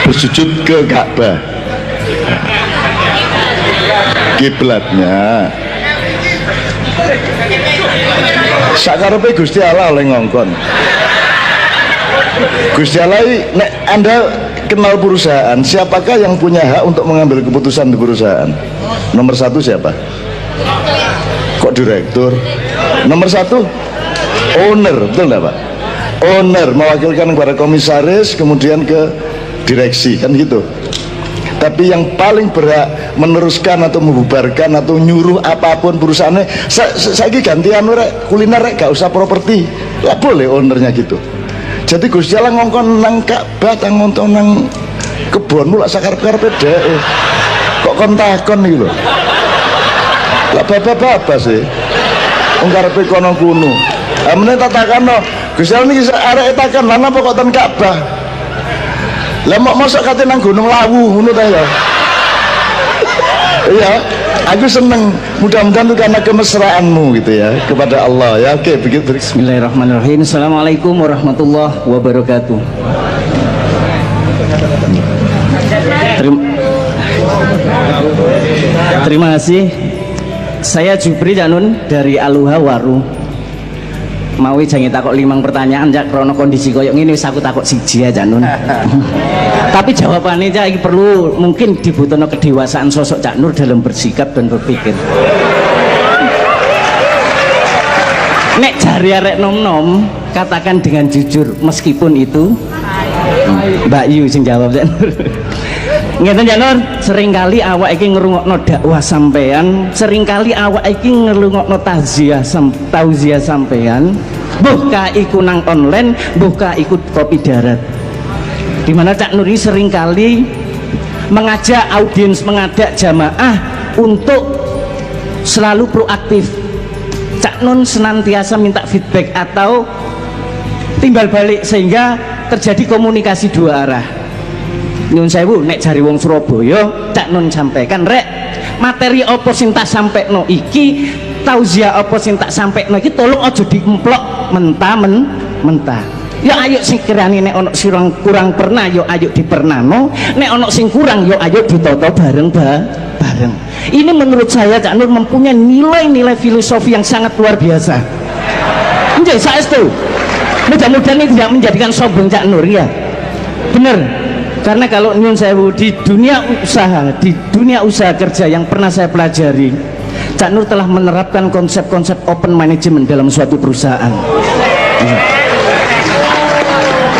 bersujud ke Ka'bah, kiblatnya sakarepe Gusti Allah oleh ngongkon. Gusti Allah, nek Anda kenal perusahaan, siapakah yang punya hak untuk mengambil keputusan di perusahaan? Nomor satu siapa? Kok direktur? Nomor satu owner, betul nggak Pak? Owner mewakilkan kepada komisaris, kemudian ke direksi, kan gitu. Tapi yang paling berhak meneruskan atau membubarkan atau nyuruh apapun perusahaannya, saya gantian rek kuliner rek, gak usah properti, lah boleh ownernya gitu. Jadi Gusti Allah ngongkon nang Ka'bah, ngonton nang kebon mulak sakar-karpe dhek. Kok kon takon iki lho. Lah bapak-bapak sih. Wong karepe kono kuno. Amene tak takano, Gusti Allah niki arek takon, "Lah napa kok ten Ka'bah?" Lah mosok kate nang Gunung Lawu ngono ta ya. Iya, aku seneng. Mudah-mudahan itu karena kemesraanmu gitu ya kepada Allah ya. Oke, begitu. Bismillahirrahmanirrahim. Assalamualaikum warahmatullahi wabarakatuh. Terima kasih. Saya Jupri Janun dari Aluha Waru. Mau jangan takut 5 pertanyaan jak krono kondisi koyok ini aku takut siji ya Janun. Tapi jawabannya jak perlu mungkin dibutuhkan kedewasaan sosok Cak Nur dalam bersikap dan berpikir. Nek jari arek nom-nom katakan dengan jujur meskipun itu Mbak Yu sing jawab Cak Nur. Ngeten Cak Nur, seringkali awak iki ngrungokno dakwah sampean, seringkali awak iki ngrungokno tauziah sampean, buka iku nang online, buka iku kopi darat. Dimana Cak Nur ini seringkali mengajak audiens, mengajak jamaah untuk selalu proaktif. Cak Nur senantiasa minta feedback atau timbal balik sehingga terjadi komunikasi dua arah. Nyun sewu nek jari wong Surabaya, Cak Nun sampaikan rek materi apa sing tak sampekno iki, tauziah apa sing tak sampekno iki tolong aja diemplok mentah. Ya ayo sing kirani nek ana sing kurang pernah ya ayo dipernano, nek ana sing kurang ya ayo ditata bareng. Ini menurut saya Cak Nur mempunyai nilai-nilai filosofi yang sangat luar biasa. Nggih saestu. Mudah-mudahan ini tidak menjadikan sombong Cak Nur ya. Bener. Karena kalau nyun sewu di dunia usaha kerja yang pernah saya pelajari, Cak Nur telah menerapkan konsep-konsep open management dalam suatu perusahaan.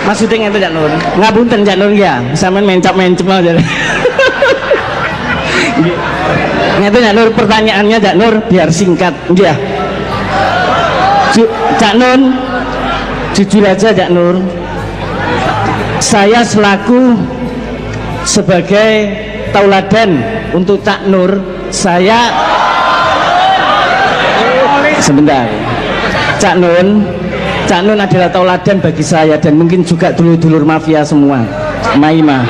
Maksudnya itu Cak Nur, ngapunten Cak Nur ya, sampean mencap-mencap aja. Itu Cak Nur, pertanyaannya Cak Nur biar singkat, ya. Cak Nur, jujur aja Cak Nur, saya selaku sebagai tauladan untuk Cak Nur, saya sebentar. Cak Nun adalah tauladan bagi saya dan mungkin juga dulur-dulur mafia semua. Maima.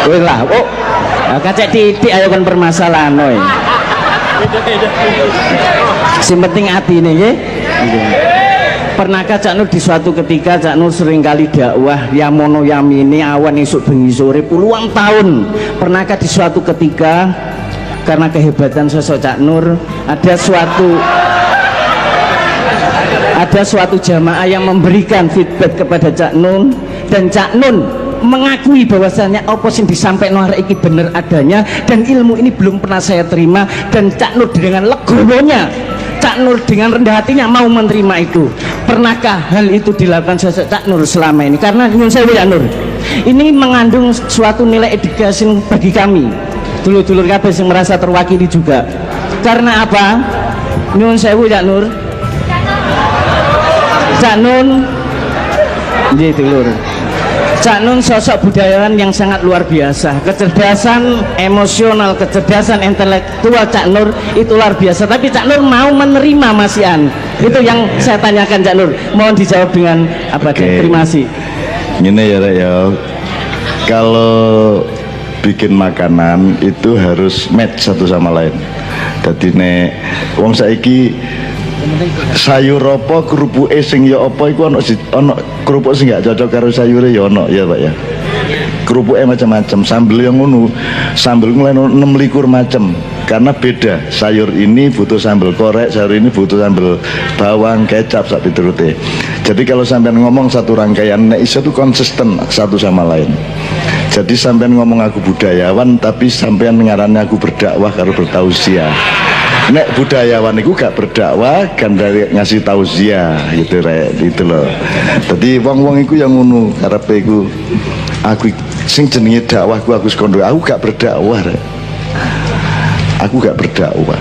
Wih lah, oh, kacek titik ayo kan permasalahan, oi. Si penting hati nih, ya. Pernahkah Cak Nur di suatu ketika Cak Nur seringkali dakwah yamono yamini awan esuk bengi sore puluhan tahun? Pernahkah di suatu ketika karena kehebatan sosok Cak Nur ada suatu jamaah yang memberikan feedback kepada Cak Nur dan Cak Nur mengakui bahwasanya apa sing disampaikan arek iki bener adanya dan ilmu ini belum pernah saya terima, dan Cak Nur dengan legowonya, Cak Nur dengan rendah hatinya mau menerima itu. Pernahkah hal itu dilakukan sosok Cak Nur selama ini? Karena nyun sewu Cak Nur, ini mengandung suatu nilai edukasi bagi kami dulur-dulur kabeh yang merasa terwakili juga. Karena apa? Nyun sewu Cak Nur, Cak Nur nggih dulur, Cak Nun sosok budayawan yang sangat luar biasa, kecerdasan emosional, kecerdasan intelektual Cak Nur itu luar biasa. Tapi Cak Nur mau menerima masihan, itu yang saya tanyakan Cak Nur, mohon dijawab dengan apa? Terima kasih. Ini ya Rek ya, kalau bikin makanan itu harus match satu sama lain. Jadi nek wong saiki sayur apa kerupuke sing ya apa iku ana kerupuk sing gak cocok karo sayure ya ana ya Pak ya. Kerupuke macam-macam, sambel yang ngono. Sambel mulai 26 macam. Karena beda, sayur ini butuh sambal korek, sayur ini butuh sambal bawang, kecap, sak piturute. Jadi kalau sampean ngomong satu rangkaian, nek iso tuh konsisten satu sama lain. Jadi sampean ngomong aku budayawan, tapi sampean ngarannya aku berdakwah karo bertausiah. Nek budayawan itu gak berdakwah, kan dari ngasih tausiah gitu rek, gitu loh. Jadi wong-wong itu yang ngono, karepe iku aku sing jenenge dakwahku aku sekondo, aku gak berdakwah rek. Aku gak berdakwah.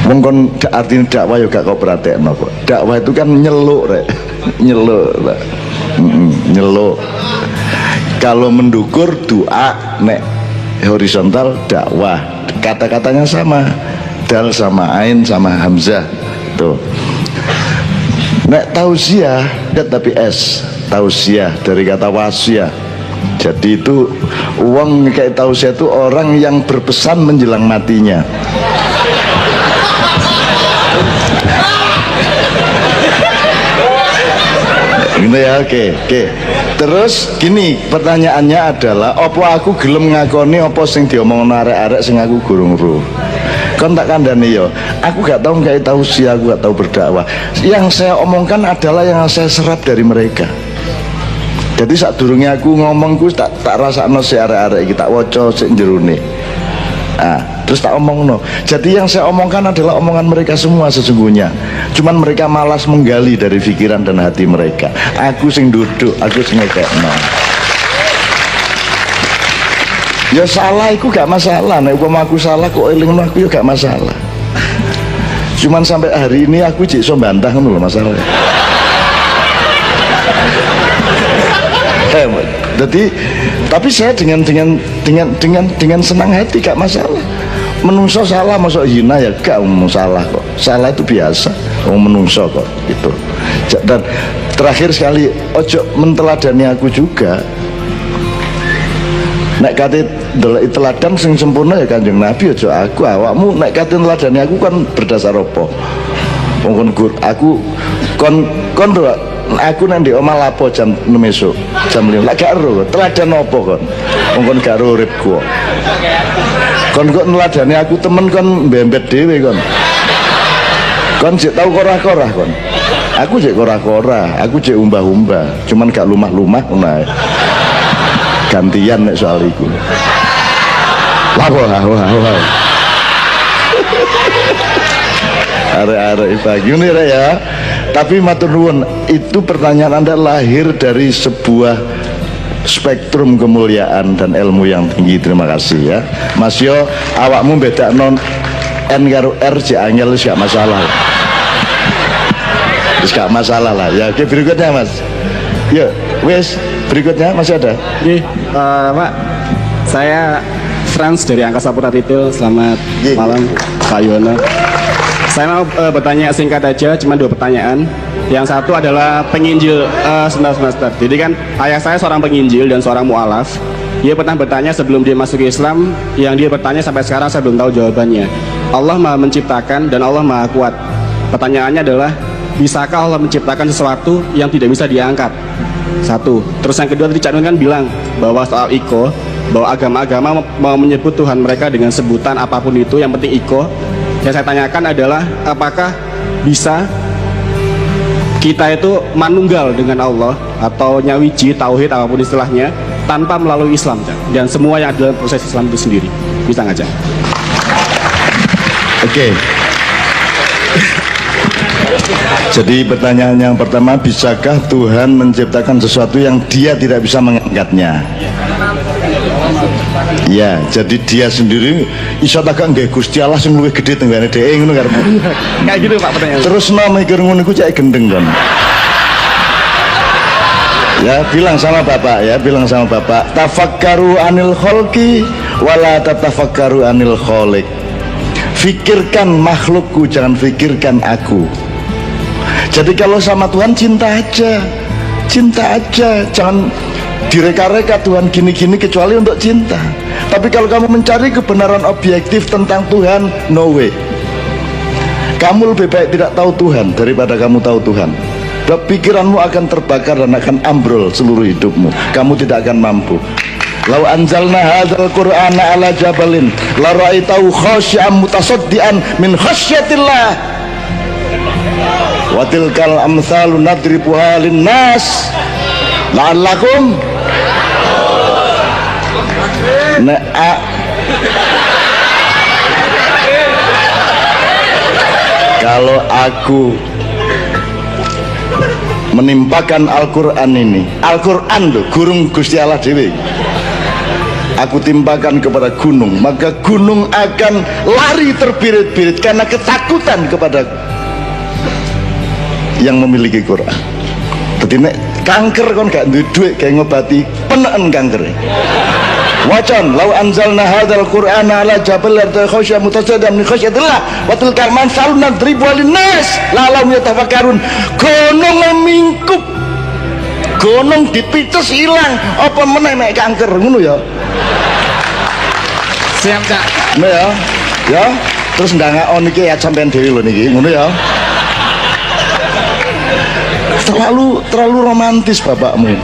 Wong kon artinya dakwah ya gak kau perhatekno kok. Dakwah itu kan nyeluk rek. Nyeluk. Nyeluk. Kalau mendukur doa, nek horizontal dakwah. Kata-katanya sama. Dal sama ain sama hamzah. Tuh. Nek tausiah tapi S. Tausiah dari kata wasiah. Jadi itu uang kayak tausiah itu orang yang berpesan menjelang matinya. Gitu ya, oke. Terus gini, pertanyaannya adalah apa aku gelem ngakoni apa sing diomongno arek-arek sing aku gurung ro. Kon tak kandhani yo. Aku gak tahu kayak tausiah, aku gak tahu berdakwah. Yang saya omongkan adalah yang saya serap dari mereka. Jadi saat durungnya aku ngomongku tak rasakno si arek-arek iki tak waca sik jerone. Nah, terus tak omongno. Jadi yang saya omongkan adalah omongan mereka semua sesungguhnya. Cuman mereka malas menggali dari pikiran dan hati mereka. Aku sing duduk, aku sing ngekekno. Ya salah iku gak masalah. Nek umpama aku salah kok elingno aku ya gak masalah. Cuman sampai hari ini aku jek iso bantah ngono lho masalahnya. Jadi tapi saya dengan senang hati gak masalah. Menungso salah masuk hina ya gak salah kok. Salah itu biasa. Menungso kok gitu. Dan terakhir sekali ojo menteladani aku juga. Nek kate ndelok teladan sing sempurna ya Kanjeng Nabi ojo aku awakmu nek kate teladani aku kan berdasar apa? Wong aku kon aku nang ndek omah lapo jam 6 esuk jam 5 lak gak ero teladan apa kon wong kon gak ero uripku kon kok neladani aku temen kon mbembet dhewe kon jek tau korah-korah kon aku jek korah-korah aku jek umbah-umbah cuman gak lumah-lumah ngono gantian nek soal iku wah arek-arek pagi ini ya. Tapi matur nuwun, itu pertanyaan Anda lahir dari sebuah spektrum kemuliaan dan ilmu yang tinggi. Terima kasih ya Mas Yo. Awakmu beda non N karo R si angel gak masalah. Terus gak masalah lah ya. Oke berikutnya Mas. Yuk wes berikutnya masih ada. Pak, saya Frans dari Angkasa Pura Retail. Selamat malam Pak Yono. Saya mau bertanya singkat aja, cuma 2 pertanyaan. Yang satu adalah penginjil semester. Jadi kan ayah saya seorang penginjil dan seorang mu'alaf. Dia pernah bertanya sebelum dia masuk Islam, yang dia bertanya sampai sekarang saya belum tahu jawabannya. Allah Maha menciptakan dan Allah Maha kuat. Pertanyaannya adalah, bisakah Allah menciptakan sesuatu yang tidak bisa diangkat? Satu. Terus yang kedua tadi Cak Nun kan bilang bahwa soal iko, bahwa agama-agama mau menyebut Tuhan mereka dengan sebutan apapun itu, yang penting iko. Yang saya tanyakan adalah apakah bisa kita itu manunggal dengan Allah atau nyawiji, tauhid, apapun istilahnya, tanpa melalui Islam dan semua yang ada dalam proses Islam itu sendiri. Bisa nggak, Cak? Oke. Jadi pertanyaan yang pertama, bisakah Tuhan menciptakan sesuatu yang dia tidak bisa mengangkatnya? Ya, jadi dia sendiri iso tak nggih Gusti Allah sing luwih gedhe tenggane dhewe ngono karepmu. Kayak gitu Pak pertanyaan. Terus mikir ngono iku cek gendeng kan. Ya, bilang sama Bapak, tafakkaru anil khalqi wala tatafakkaru anil khaliq. Fikirkan makhlukku, jangan fikirkan aku. Jadi kalau sama Tuhan cinta aja, jangan direka-reka Tuhan gini-gini kecuali untuk cinta. Tapi kalau kamu mencari kebenaran objektif tentang Tuhan, no way. Kamu lebih baik tidak tahu Tuhan daripada kamu tahu Tuhan. Pikiranmu akan terbakar dan akan ambrol seluruh hidupmu. Kamu tidak akan mampu. Lau anzalna hadzal qur'ana ala jabalin la ra'aitahu khashi'an mutasaddian min khasyatillah. Wa tilkal amsalu nadribuha linnas la'allakum Kalau aku menimpakan Al-Quran ini, Al-Quran loh, gurung Gusti Allah dewi, aku timpakan kepada gunung, maka gunung akan lari terbirit-birit karena ketakutan kepada yang memiliki Quran. Jadi nek kanker kon gak duwe duit kayak ngobati peneken kanker. Wacan lau anzalna hadzal qur'ana ala jabal la khasya mutasaddian min khasyatillah wa tilkal mansalun nadribu linnas lalam yatafakkarun. Gunung mingkup, gunung dipites hilang, apa meneh nek kanker ngono ya. Siap, Cak. Ngono ya. Ya, terus ndangakon iki ya sampean dhewe lho niki, ngono ya. Terlalu romantis bapakmu.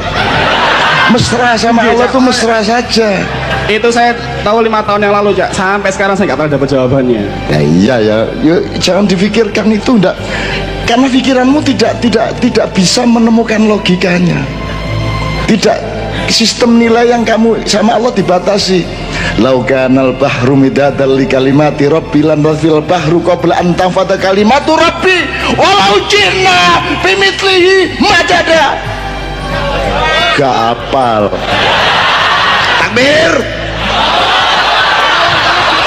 Mesra sama Allah tuh mesra saja. Itu saya tahu 5 tahun yang lalu, Cak. Sampai sekarang saya nggak pernah dapat jawabannya. Ya iya ya, jangan dipikirkan itu enggak, karena pikiranmu tidak bisa menemukan logikanya. Tidak, sistem nilai yang kamu sama Allah dibatasi. Lau kanal bahru midadal li kalimati rabbi lan fil bahru qabla an tanfada kalimatu rabbi walau jinna bimithlihi majada. Gak apal. Takbir.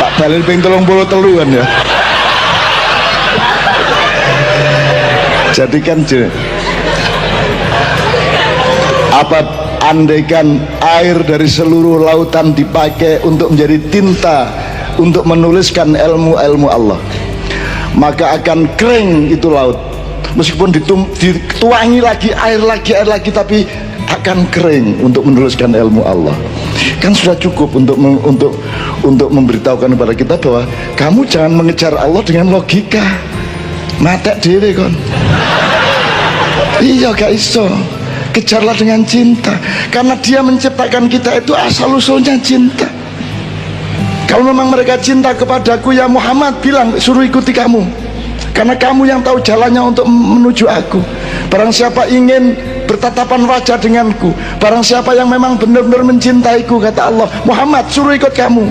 Pak Balil ping 33 ya. Jadikan apa andaikan air dari seluruh lautan dipakai untuk menjadi tinta untuk menuliskan ilmu-ilmu Allah, maka akan kering itu laut. Meskipun dituangi lagi air lagi, tapi akan kering untuk menuliskan ilmu Allah. Kan sudah cukup untuk memberitahukan kepada kita bahwa kamu jangan mengejar Allah dengan logika. Matek dhewe kon. Iya gak iso. Kejarlah dengan cinta, karena Dia menciptakan kita itu asal usulnya cinta. Kalau memang mereka cinta kepadaku ya Muhammad, bilang suruh ikuti kamu, karena kamu yang tahu jalannya untuk menuju aku. Barang siapa ingin bertatapan wajah denganku, barang siapa yang memang benar-benar mencintaiku, kata Allah, Muhammad suruh ikut kamu,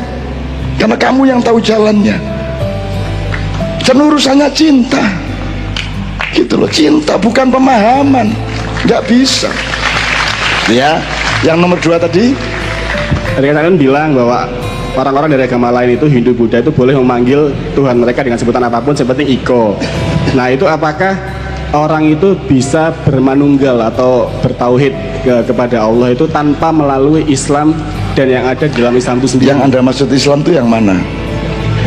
karena kamu yang tahu jalannya. Dan urusannya cinta, gitu loh, cinta bukan pemahaman. Nggak bisa ya. Yang nomor 2 tadi Kalian bilang bahwa orang-orang dari agama lain itu, Hindu, Buddha itu boleh memanggil Tuhan mereka dengan sebutan apapun seperti Iko. Nah itu apakah orang itu bisa bermanunggal atau bertauhid kepada Allah itu tanpa melalui Islam dan yang ada di dalam Islam itu sendiri? Yang Anda maksud Islam itu yang mana?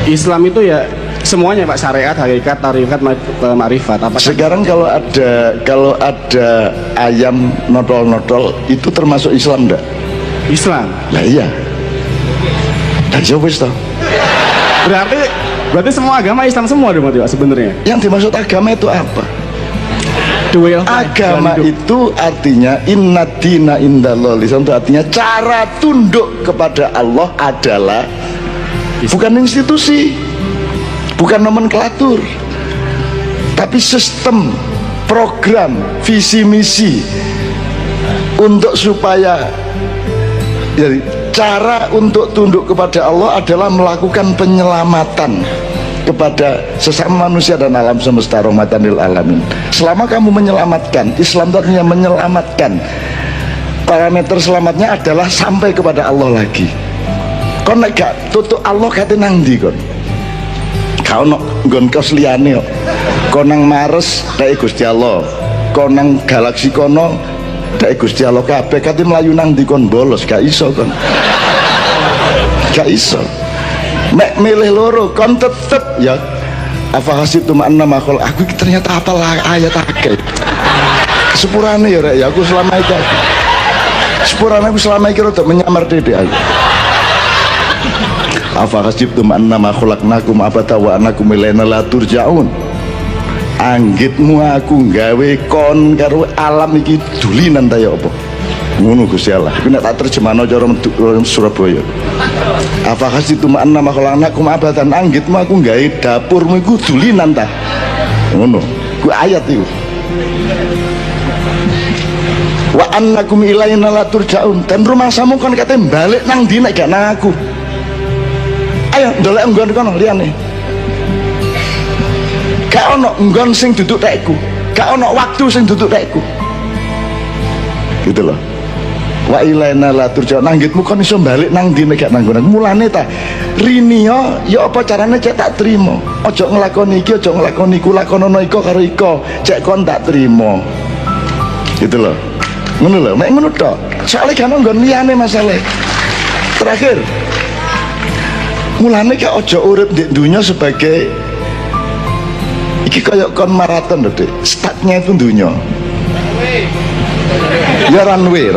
Islam itu ya semuanya Pak, syariat, hakikat, tarikat, marifat. Sekarang kalau ada ayam nodol-nodol itu termasuk Islam enggak? Islam. Lah iya. Dan jawab wis toh. Berarti semua agama Islam semua dong Pak sebenarnya. Yang dimaksud agama itu apa? Agama itu artinya inna dina indallah. Islam itu artinya cara tunduk kepada Allah adalah bukan institusi, bukan nomenklatur, tapi sistem, program, visi misi untuk supaya jadi cara untuk tunduk kepada Allah adalah melakukan penyelamatan kepada sesama manusia dan alam semesta, rahmatan lil alamin. Selama kamu menyelamatkan, Islam itu artinya menyelamatkan, parameter selamatnya adalah sampai kepada Allah lagi. Kon nek gak tutuk Allah kate nang ndi kon? Kau no nggon kos liyane kok. Kon nang Mars dake Gusti Allah. Kon nang galaksi kono dake Gusti Allah kabeh. Kate mlayu nang ndi kon bolos, gak iso kon. Gak iso. Mek milih loro kon tetep ya apa hasib tu makna makhluk aku ternyata apal ayat akeh. Sepurane ya rek ya aku selama itu. Sepurane aku selama iki rada menyamar dede aku. Afa hasibtum annama khalaqnakum abata wa annakum ilaina la turja'un. Anggitmu aku gawe kon karo alam iki dulinan ta ya apa? Ngono Gusti Allah. Iku nek tak terjemahno cara Surabaya. Apa khasitu ma'anna makhlanakum abadan, anggitmu aku gawe dapurmu iku dulinan ta. Ngono. Ku ayat iku. Wa annakum ilaina la turja'un, dan rumahmu kon kate balik nang ndi nek gak nang aku. Ayo ndolek nggon kono liyane. Gak ono nggon sing duduk tekku, gak ono waktu sing duduk tekku. Gitu loh. Wa ilaina la turja'un, nanggitmu kon iso balik nang ndi nek gak nang nggon. Mulane ta rinio ya apa carane cek tak trimo. Aja nglakoni iki, aja nglakoni iku, lakonono iko karo iko, cek kon tak trimo. Gitu loh. Ngono lho, mek ngono tok. Soale kan nggon liyane masalah. Terakhir, mulane gak aja urip di dunia sebagai iki kayak kon maraton lho, Dik. Startnya itu dunia. Ya runway.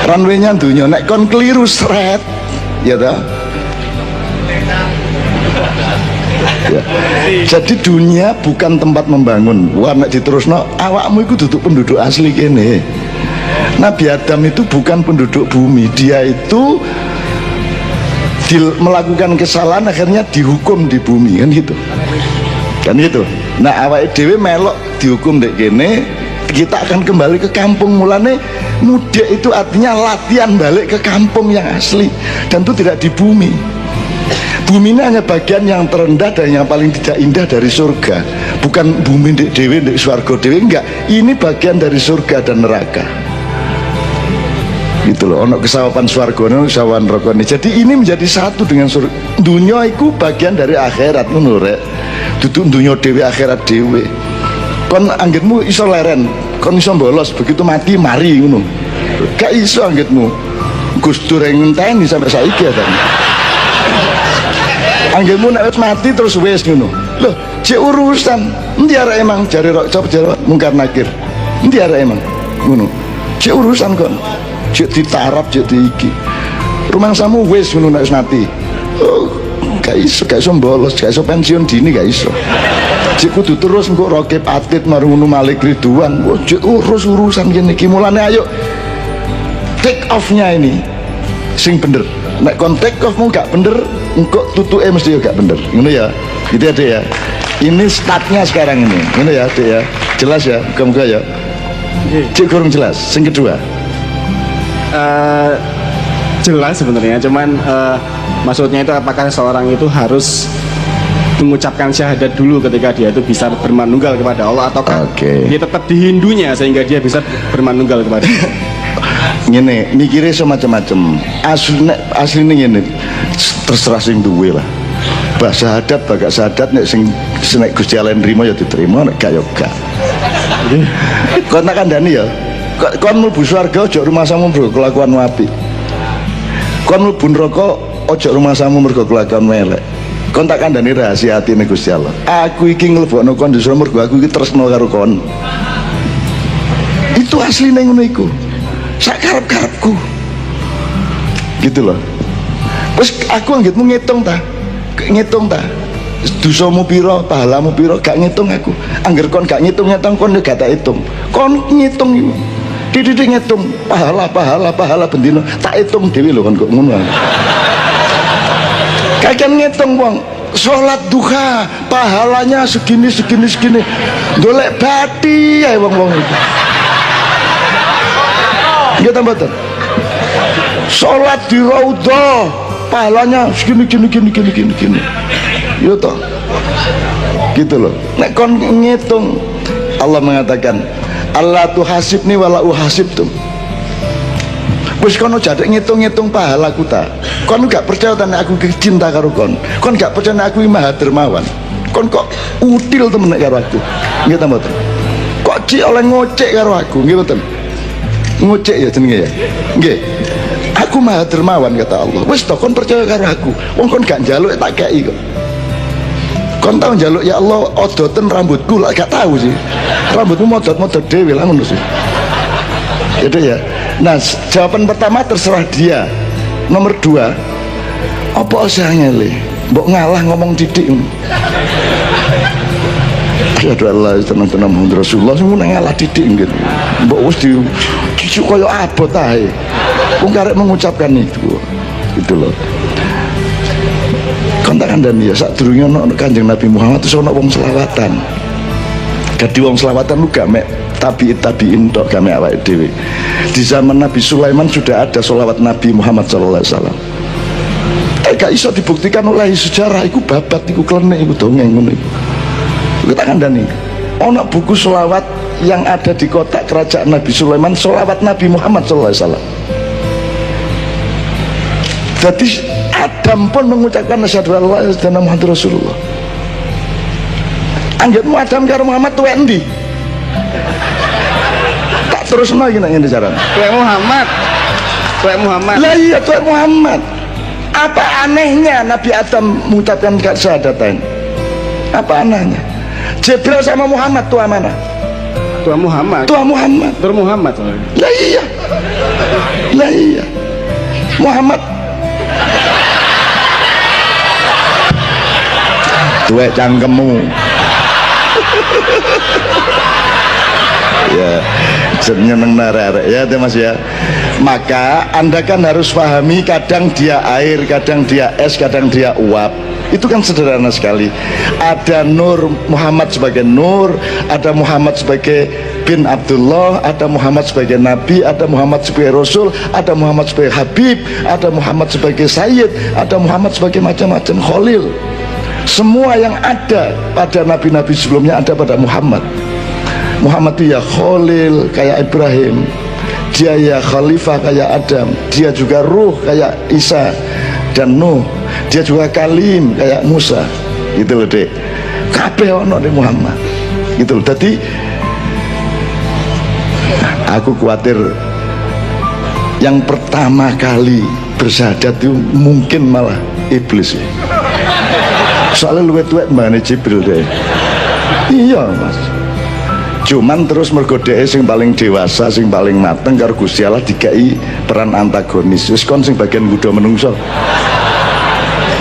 Runway-nya dunia. Nek kon keliru seret, ya ta? Ya. Jadi dunia bukan tempat membangun. Warna diterusno awakmu itu duduk penduduk asli kene. Nabi Adam itu bukan penduduk bumi, dia itu melakukan kesalahan akhirnya dihukum di bumi, kan gitu. Nah awake dhewe melok dihukum dek kene, kita akan kembali ke kampung. Mulane mudik itu artinya latihan balik ke kampung yang asli, dan itu tidak di bumi. Bumi ini hanya bagian yang terendah dan yang paling tidak indah dari surga. Bukan bumi dek dewe, dek swarga dewe, enggak. Ini bagian dari surga dan neraka. Gitu loh, ono kesawapan swarga, ono kesawapan neraka. Jadi ini menjadi satu dengan surga. Dunia itu bagian dari akhirat, ngono rek. Duduk dunia dewe, akhirat dewe. Kon anggitmu iso leren, kon iso bolos, begitu mati mari ngono. Gak iso anggitmu. Gus Dur yang ngenteni sampai saiki ya kan. Anggitmu nek wis mati terus wis ngono. Loh, cek urusan. Endi arek emang jare rok cop jare mungkar nakir. Endi arek emang ngono. Cek urusan kon. Cek ditarap, cek diiki. Rumangsamu wis ngono nek wis mati. Oh, gak iso bolos, gak iso pensiun dini, gak iso. Cek kudu terus engko Rokib Atid marungono Malik Ridwan. Oh, cek urus urusan gini iki. Mulane ayo take off-nya ini sing bener. Nek kon take off-mu gak bener, engko tutuke mesti gak bener. Ngono ya. Gitu ya, Dek ya. Ini startnya sekarang ini. Ngono ya, Dek ya. Jelas ya, muga-muga ya. Cek kurang jelas. Sing kedua. Jelas sebenarnya, cuman maksudnya itu apakah seorang itu harus mengucapkan syahadat dulu ketika dia itu bisa bermanunggal kepada Allah, ataukah dia tetap di Hindunya sehingga dia bisa bermanunggal kepada Allah? Ngene, mikirnya semacam-macam. Asline ngene, terserah sing duwe lah. Bah syahadat, bah gak syahadat, nek sing nek Gusti Allah nrimo ya diterima, nek gak ya gak. Kon tak kandhani ya. Kon mlebu swarga aja rumahmu mergo kelakuan apik. Kon mlebu neraka aja rumahmu mergo kelakuan elek. Kon tak kandhani rahasia atine Gusti Allah. Aku iki nglebokno kon justru mergo aku iki tresno karo kon. Itu asline ngono iku. Sak karep-karepku. Gitu loh. Terus aku anggitmu ngitung ta. Dosamu piro, pahalamu piro, gak ngitung aku. Angger kon gak ngitung kon gak tak hitung. Kon ngitung iku. Dididik ngitung pahala bendino tak hitung dhewe lho kon kok ngono. Kakek ngitung wong salat duha pahalanya segini. Golek bati ae wong-wong itu. Nggih ta mboten? Salat di raudhah pahalanya segini. Yo toh. Gitu loh. Nek kon ngitung, Allah mengatakan Allah tuhasibni wala uhasibtum. Wis kono jadek ngitung-ngitung pahalaku ta. Kon gak percaya ta nek aku cinta karo kon. Kon gak percaya nek aku maha dermawan. Kon kok util temen karo aku. Nggih ta mboten? Kok cik oleh ngocek karo aku, nggih mboten? Ngocek ya jenenge ya. Nggih. Aku maha dermawan kata Allah. Wis to kon percaya karo aku. Wong kon gak njaluk tak kei kok. Kon tau njaluk ya Allah odoten rambutku lah gak tahu sih. Rambutmu modot dhewe lah ngono sih. Itu ya. Nah, jawaban pertama terserah dia. Nomor 2, apa usah ngele? Mbok ngalah ngomong didik. asyhadu an la ilaha illallah Muhammadur Rasulullah sing meneng ngalah didik gitu. Mbok wis dicu koyo abot ae. Wong karek mengucapkan itu. Itu loh. Kontakan dan ya sadurunge ana Kanjeng Nabi Muhammad terus ana wong selawatan. Dadi wong selawatan lu gak mek tabiin tok gak mek awake dhewe. Di zaman Nabi Sulaiman sudah ada sholawat Nabi Muhammad sallallahu alaihi wasallam. Gak iso dibuktikan oleh sejarah, iku babat, iku klenik, iku dongeng ngono iku. Kita kandhani. Ana buku sholawat yang ada di kotak kerajaan Nabi Sulaiman, sholawat Nabi Muhammad sallallahu alaihi wasallam. Jadi Adam pun mengucapkan asyhadu an la ilaha illallah Muhammadur Rasulullah. Anggitmu Adam karo Muhammad tuwek endi? Tak terusno iki nek ngene carane. Tuwek Muhammad. Tuwek Muhammad. Lah iya tuwek Muhammad. Apa anehnya Nabi Adam mengucapkan syahadatain? Apa anehnya? Jibril sama Muhammad tua mana? Tua Muhammad. Tua Muhammad. Tur Muhammad. Lah iya. Lah iya. Muhammad tuwek cangkemmu. Ya, seneng narek ya Mas ya. Maka Anda kan harus pahami, kadang dia air, kadang dia es, kadang dia uap. Itu kan sederhana sekali. Ada Nur Muhammad sebagai Nur, ada Muhammad sebagai bin Abdullah, ada Muhammad sebagai Nabi, ada Muhammad sebagai Rasul, ada Muhammad sebagai Habib, ada Muhammad sebagai Sayyid, ada Muhammad sebagai macam-macam Khalil. Semua yang ada pada nabi-nabi sebelumnya ada pada Muhammad. Muhammad itu ya Khalil kayak Ibrahim, dia ya Khalifah kayak Adam, dia juga Ruh kayak Isa dan Nuh, dia juga Kalim kayak Musa. Gitu loh dek, kabeh ono di Muhammad. Gitu loh. Jadi aku khawatir yang pertama kali bersyahadat itu mungkin malah iblis ya. Soalnya luwet mbane Jibril deh. Iya Mas. Cuman terus mergo dhek sing paling dewasa, sing paling mateng karo Gusti Allah dikai peran antagonis. Wis kon sing bagian nggodha menungso.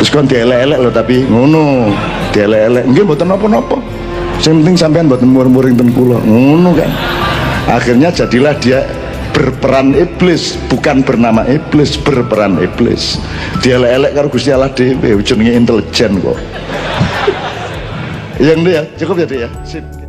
Terus kon dielek-elek lho tapi ngono, dielek-elek. Nggih mboten napa-napa. Sing penting sampean mboten mur-muring ten kula. Ngono kan. Akhirnya jadilah dia berperan iblis, bukan bernama iblis, berperan iblis. Dielek-elek karo Gusti Allah dhewe, jenenge intelijen kok. Yang dia cukup ya dia. Sip.